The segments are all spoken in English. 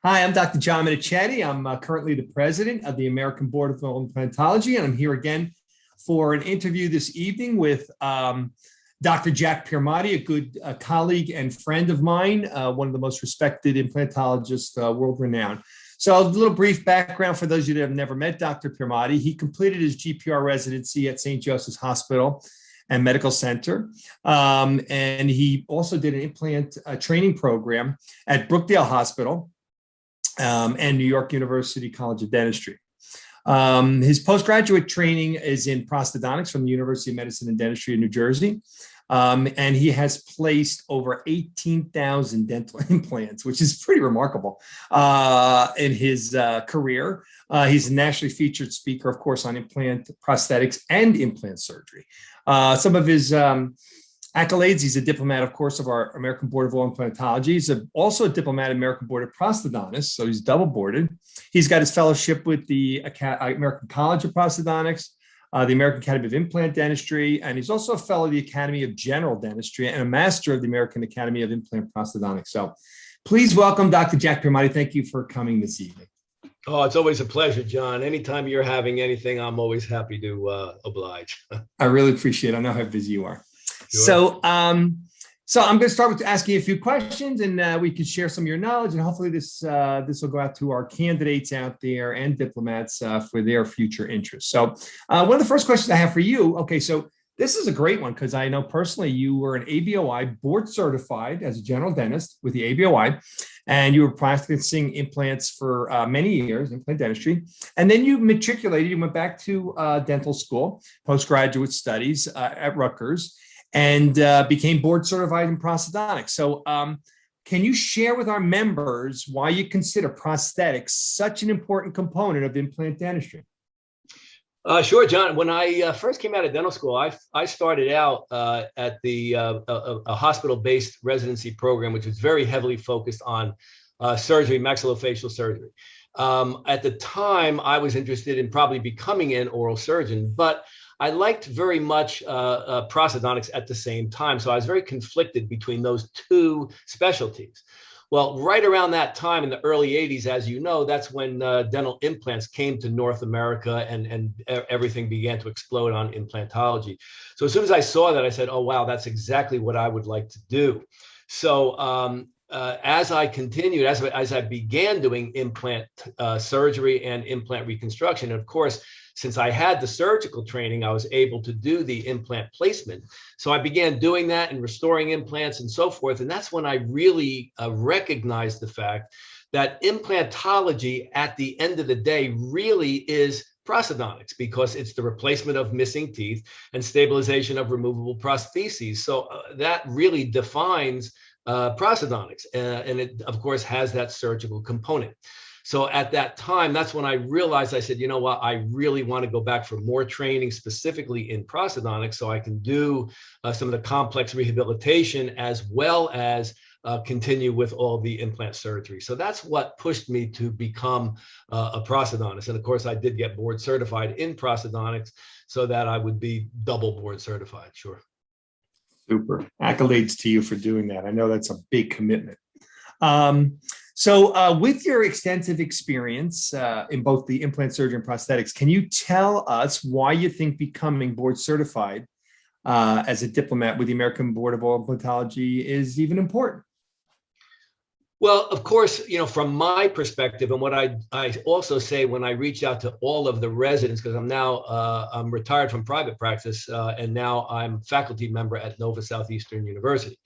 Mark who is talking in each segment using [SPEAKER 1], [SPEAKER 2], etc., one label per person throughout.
[SPEAKER 1] Hi, I'm Dr. John Minichetti. I'm currently the president of the American Board of Oral Implantology, and I'm here again for an interview this evening with Dr. Jack Piermatti, a good colleague and friend of mine, one of the most respected implantologists, world-renowned. So a little brief background for those of you that have never met Dr. Piermatti. He completed his GPR residency at St. Joseph's Hospital and Medical Center. And he also did an implant training program at Brookdale Hospital and New York University College of Dentistry. His postgraduate training is in prosthodontics from the University of Medicine and Dentistry in New Jersey. And he has placed over 18,000 dental implants, which is pretty remarkable in his career. He's a nationally featured speaker, of course, on implant prosthetics and implant surgery. Some of his accolades: he's a diplomat, of course, of our American Board of Oral Implantology. He's also a diplomat of American Board of Prosthodontists, so he's double boarded. He's got his fellowship with the American College of Prosthodontics, the American Academy of Implant Dentistry, and he's also a fellow of the Academy of General Dentistry and a master of the American Academy of Implant Prosthodontics. So please welcome Dr. Jack Piermatti. Thank you for coming this evening.
[SPEAKER 2] Oh, it's always a pleasure, John. Anytime you're having anything, I'm always happy to oblige.
[SPEAKER 1] I really appreciate it. I know how busy you are.
[SPEAKER 2] Sure.
[SPEAKER 1] So I'm going to start with asking you a few questions, and we can share some of your knowledge, and hopefully this will go out to our candidates out there and diplomats for their future interests. So one of the first questions I have for you, okay, so this is a great one because I know personally you were an ABOI board certified as a general dentist with the ABOI, and you were practicing implants for many years, implant dentistry, and then you matriculated, you went back to dental school, postgraduate studies at Rutgers, and became board certified in prosthodontics. So can you share with our members why you consider prosthetics such an important component of implant dentistry?
[SPEAKER 2] Sure, John. When I first came out of dental school, I started out at a hospital-based residency program, which was very heavily focused on surgery, maxillofacial surgery. At the time, I was interested in probably becoming an oral surgeon, but I liked very much prosthodontics at the same time. So I was very conflicted between those two specialties. Well, right around that time in the early 80s, as you know, that's when dental implants came to North America and everything began to explode on implantology. So as soon as I saw that, I said, oh, wow, that's exactly what I would like to do. So as I continued, as I began doing implant surgery and implant reconstruction, and of course, since I had the surgical training, I was able to do the implant placement. So I began doing that and restoring implants and so forth. And that's when I really recognized the fact that implantology at the end of the day really is prosthodontics, because it's the replacement of missing teeth and stabilization of removable prostheses. So that really defines prosthodontics. And it, of course, has that surgical component. So at that time, that's when I realized, I said, you know what, I really want to go back for more training specifically in prosthodontics so I can do some of the complex rehabilitation as well as continue with all the implant surgery. So that's what pushed me to become a prosthodontist. And of course, I did get board certified in prosthodontics so that I would be double board certified. Sure.
[SPEAKER 1] Super. Accolades to you for doing that. I know that's a big commitment. So with your extensive experience in both the implant surgery and prosthetics, can you tell us why you think becoming board certified as a diplomat with the American Board of Oral Implantology is even important?
[SPEAKER 2] Well, of course, you know, from my perspective, and what I also say when I reach out to all of the residents, because I'm now I'm retired from private practice, and now I'm faculty member at Nova Southeastern University.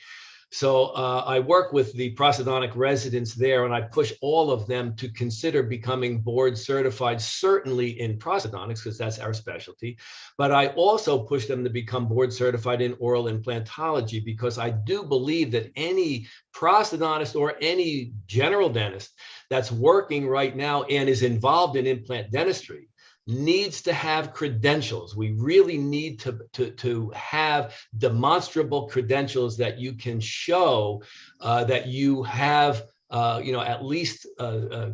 [SPEAKER 2] So I work with the prosthodontic residents there, and I push all of them to consider becoming board certified, certainly in prosthodontics, because that's our specialty. But I also push them to become board certified in oral implantology, because I do believe that any prosthodontist or any general dentist that's working right now and is involved in implant dentistry needs to have credentials. We really need to have demonstrable credentials that you can show that you have you know, at least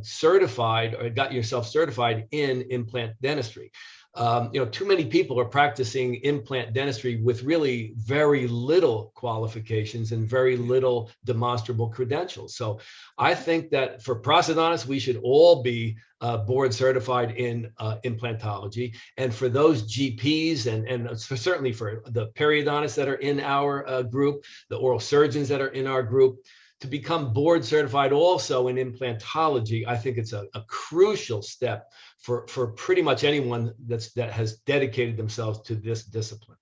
[SPEAKER 2] certified or got yourself certified in implant dentistry. too many people are practicing implant dentistry with really very little qualifications and very little demonstrable credentials. So I think that for prosthodontists, we should all be board certified in implantology. And for those GPs and certainly for the periodontists that are in our group, the oral surgeons that are in our group, to become board certified also in implantology, I think it's a crucial step for pretty much anyone that has dedicated themselves to this discipline.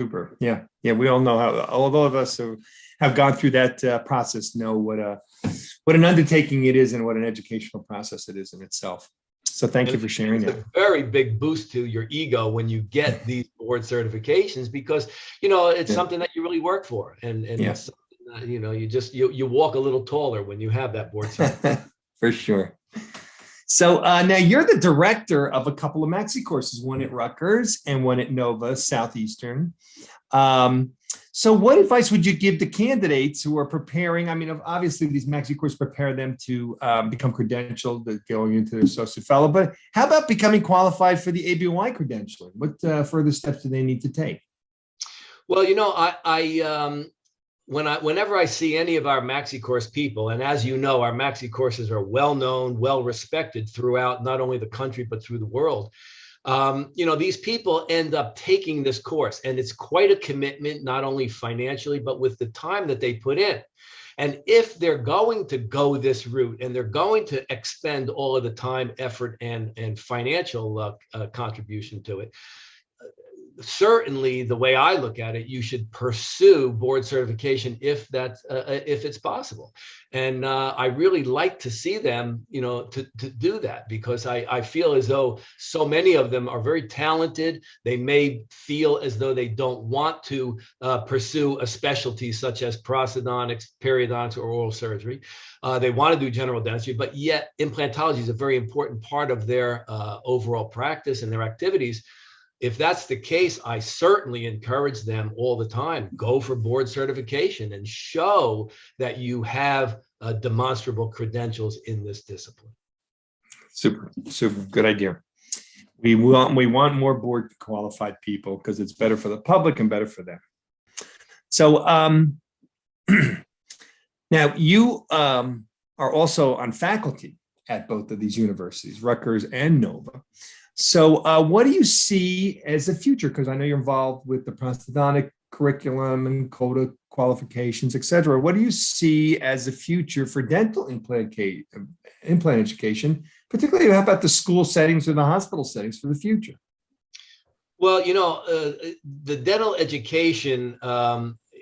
[SPEAKER 1] Super. Yeah. Yeah. We all know how, all of us who have gone through that process know what an undertaking it is and what an educational process it is in itself. So thank you for sharing
[SPEAKER 2] it. It's a very big boost to your ego when you get these board certifications, because, it's something that you really work for. And it's you walk a little taller when you have that board certification.
[SPEAKER 1] For sure. So now you're the director of a couple of maxi courses, one at Rutgers and one at Nova Southeastern. So what advice would you give to candidates who are preparing? I mean, obviously these maxi courses prepare them to become credentialed, going into their associate fellow, but how about becoming qualified for the ABOI credentialing? What further steps do they need to take?
[SPEAKER 2] Well, whenever I see any of our maxi course people, and as you know, our maxi courses are well known, well respected throughout not only the country, but through the world. These people end up taking this course, and it's quite a commitment, not only financially, but with the time that they put in. And if they're going to go this route and they're going to expend all of the time, effort, and financial contribution to it, certainly the way I look at it, you should pursue board certification if it's possible. And I really like to see them, to do that, because I feel as though so many of them are very talented. They may feel as though they don't want to pursue a specialty such as prosthodontics, periodontics, or oral surgery. They want to do general dentistry, but yet implantology is a very important part of their overall practice and their activities. If that's the case, I certainly encourage them all the time, go for board certification and show that you have demonstrable credentials in this discipline.
[SPEAKER 1] Super, super good idea. We want more board qualified people because it's better for the public and better for them. So now you are also on faculty at both of these universities, Rutgers and Nova. So what do you see as the future? Because I know you're involved with the prosthodontic curriculum and CODA qualifications, et cetera. What do you see as the future for dental implant education, particularly about the school settings or the hospital settings for the future?
[SPEAKER 2] Well, the dental education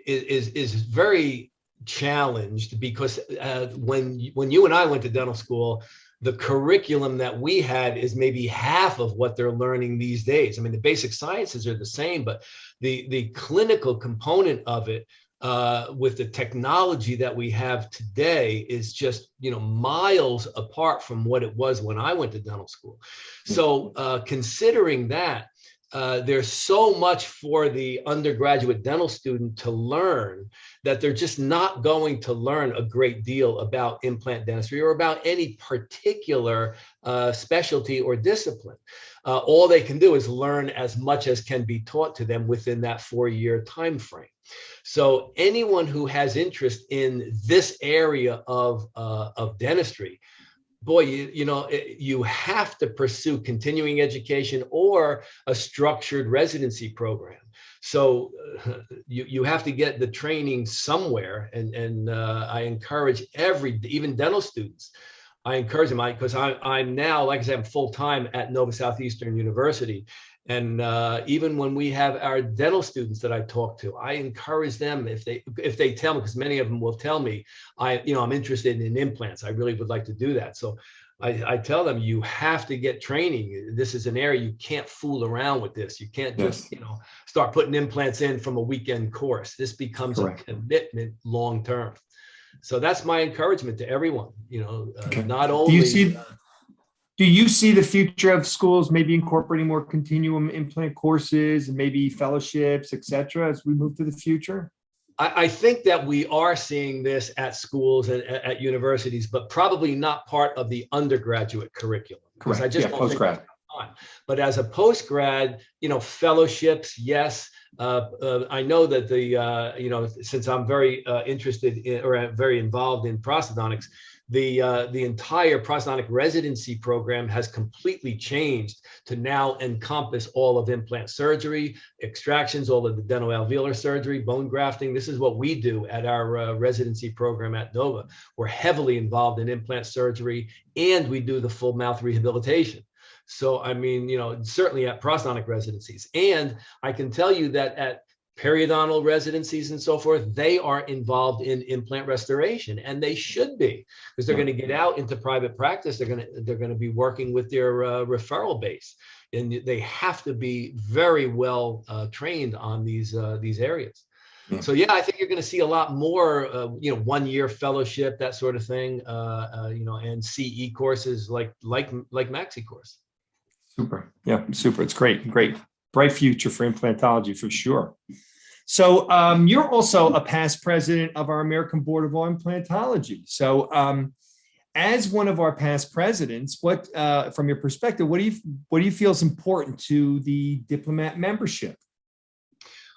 [SPEAKER 2] is very challenged because when you and I went to dental school, the curriculum that we had is maybe half of what they're learning these days. I mean, the basic sciences are the same, but the clinical component of it with the technology that we have today is just, miles apart from what it was when I went to dental school. So considering that, there's so much for the undergraduate dental student to learn that they're just not going to learn a great deal about implant dentistry or about any particular specialty or discipline. All they can do is learn as much as can be taught to them within that 4-year time frame. So anyone who has interest in this area of dentistry, boy, you have to pursue continuing education or a structured residency program. So you have to get the training somewhere. And I encourage even dental students, I encourage them because I'm now, like I said, I'm full-time at Nova Southeastern University. And even when we have our dental students that I talk to, I encourage them if they tell me, because many of them will tell me, I'm interested in implants. I really would like to do that. So I tell them, you have to get training. This is an area you can't fool around with this. You can't just start putting implants in from a weekend course. This becomes Correct. A commitment long term. So that's my encouragement to everyone. Not only.
[SPEAKER 1] Do you see the future of schools maybe incorporating more continuum implant courses and maybe fellowships, et cetera, as we move to the future?
[SPEAKER 2] I think that we are seeing this at schools and at universities, but probably not part of the undergraduate curriculum.
[SPEAKER 1] Correct.
[SPEAKER 2] I just don't
[SPEAKER 1] postgrad.
[SPEAKER 2] time. But as a post-grad, fellowships, yes. I know that since I'm very interested in, or very involved in prosthodontics, the entire prosthodontic residency program has completely changed to now encompass all of implant surgery, extractions, all of the dental alveolar surgery, bone grafting. This is what we do at our residency program at Nova. We're heavily involved in implant surgery, and we do the full mouth rehabilitation. So, I mean, certainly at prosthodontic residencies. And I can tell you that at periodontal residencies and so forth, they are involved in implant restoration, and they should be, because they're going to get out into private practice. They're going to be working with their referral base, and they have to be very well trained on these areas. Yeah. So yeah, I think you're going to see a lot more, 1-year fellowship, that sort of thing, and CE courses like Maxi course.
[SPEAKER 1] Super. Yeah, super. It's great. Bright future for implantology for sure. So you're also a past president of our American Board of Oral Implantology. So as one of our past presidents, what, from your perspective, what do you feel is important to the diplomat membership?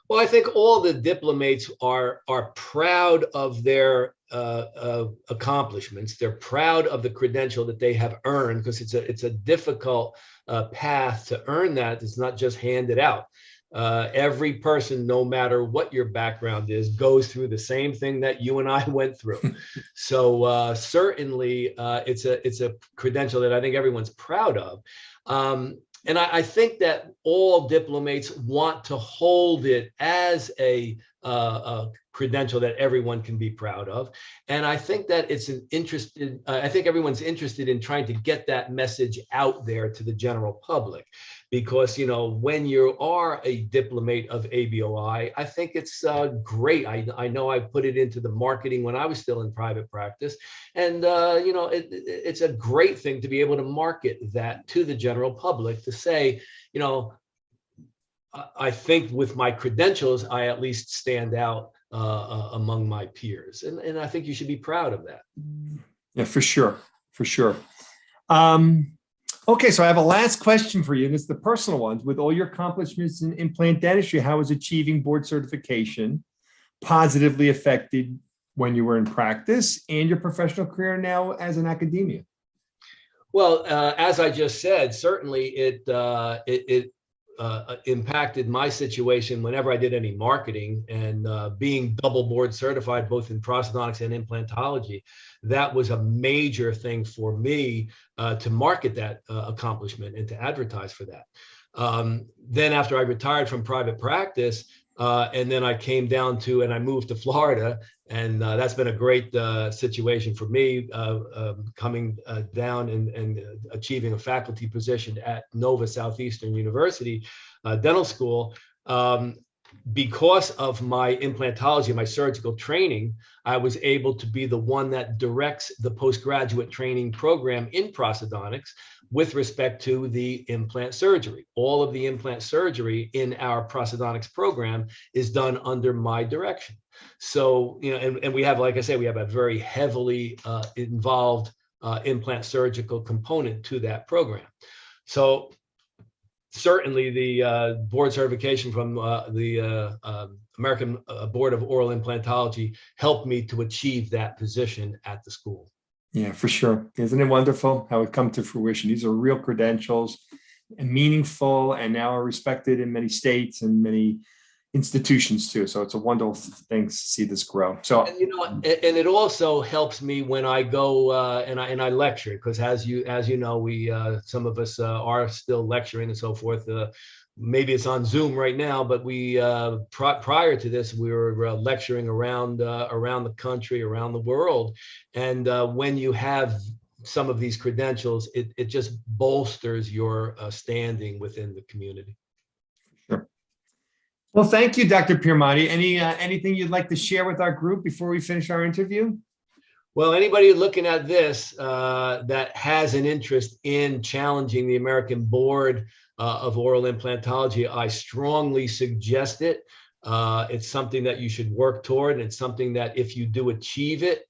[SPEAKER 2] Well, I think all the diplomates are proud of their accomplishments. They're proud of the credential that they have earned, because it's a difficult path to earn that. It's not just handed out. Every person, no matter what your background is, goes through the same thing that you and I went through. So certainly, it's a credential that I think everyone's proud of. And I think that all diplomates want to hold it as a credential that everyone can be proud of. And I think that I think everyone's interested in trying to get that message out there to the general public, because, when you are a diplomate of ABOI, I think it's great. I know I put it into the marketing when I was still in private practice. And, it's a great thing to be able to market that to the general public, to say, I think with my credentials, I at least stand out among my peers. And I think you should be proud of that.
[SPEAKER 1] Yeah, for sure. Okay, so I have a last question for you, and it's the personal ones. With all your accomplishments in implant dentistry, how has achieving board certification positively affected when you were in practice and your professional career now as an academia?
[SPEAKER 2] Well, as I just said, certainly it impacted my situation whenever I did any marketing, and being double board certified both in prosthodontics and implantology. That was a major thing for me to market that accomplishment and to advertise for that. Then after I retired from private practice, and then I came down to, and I moved to Florida, and that's been a great situation for me, coming down and achieving a faculty position at Nova Southeastern University Dental School. Because of my implantology, my surgical training, I was able to be the one that directs the postgraduate training program in prosthodontics with respect to the implant surgery. All of the implant surgery in our prosthodontics program is done under my direction. So, and we have, like I say, we have a very heavily involved implant surgical component to that program. So certainly the board certification from the American Board of Oral Implantology helped me to achieve that position at the school.
[SPEAKER 1] Yeah, for sure. Isn't it wonderful how it come to fruition? These are real credentials and meaningful, and now are respected in many states and many institutions too. So it's a wonderful thing to see this grow. So,
[SPEAKER 2] and it also helps me when I go and I lecture, because as you know, we some of us are still lecturing and so forth. Maybe it's on Zoom right now, but we prior to this, we were lecturing around the country, around the world. And when you have some of these credentials, it just bolsters your standing within the community.
[SPEAKER 1] Sure. Well, thank you, Dr. Piermatti. Anything you'd like to share with our group before we finish our interview?
[SPEAKER 2] Well, anybody looking at this that has an interest in challenging the American Board of Oral Implantology, I strongly suggest it. It's something that you should work toward, and it's something that if you do achieve it,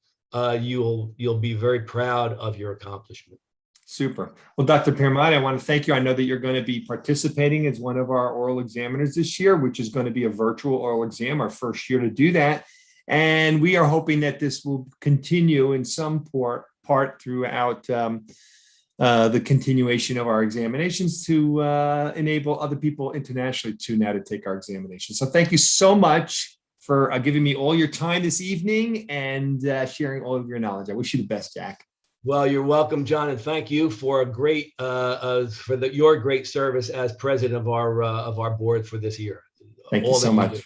[SPEAKER 2] you'll be very proud of your accomplishment.
[SPEAKER 1] Super. Well, Dr. Piermatti, I want to thank you. I know that you're going to be participating as one of our oral examiners this year, which is going to be a virtual oral exam, our first year to do that. And we are hoping that this will continue in some part throughout the continuation of our examinations to enable other people internationally to now to take our examinations. So thank you so much for giving me all your time this evening and sharing all of your knowledge. I wish you the best, Jack.
[SPEAKER 2] Well, you're welcome, John, and thank you for a great your great service as president of our board for this year.
[SPEAKER 1] Thank you so much.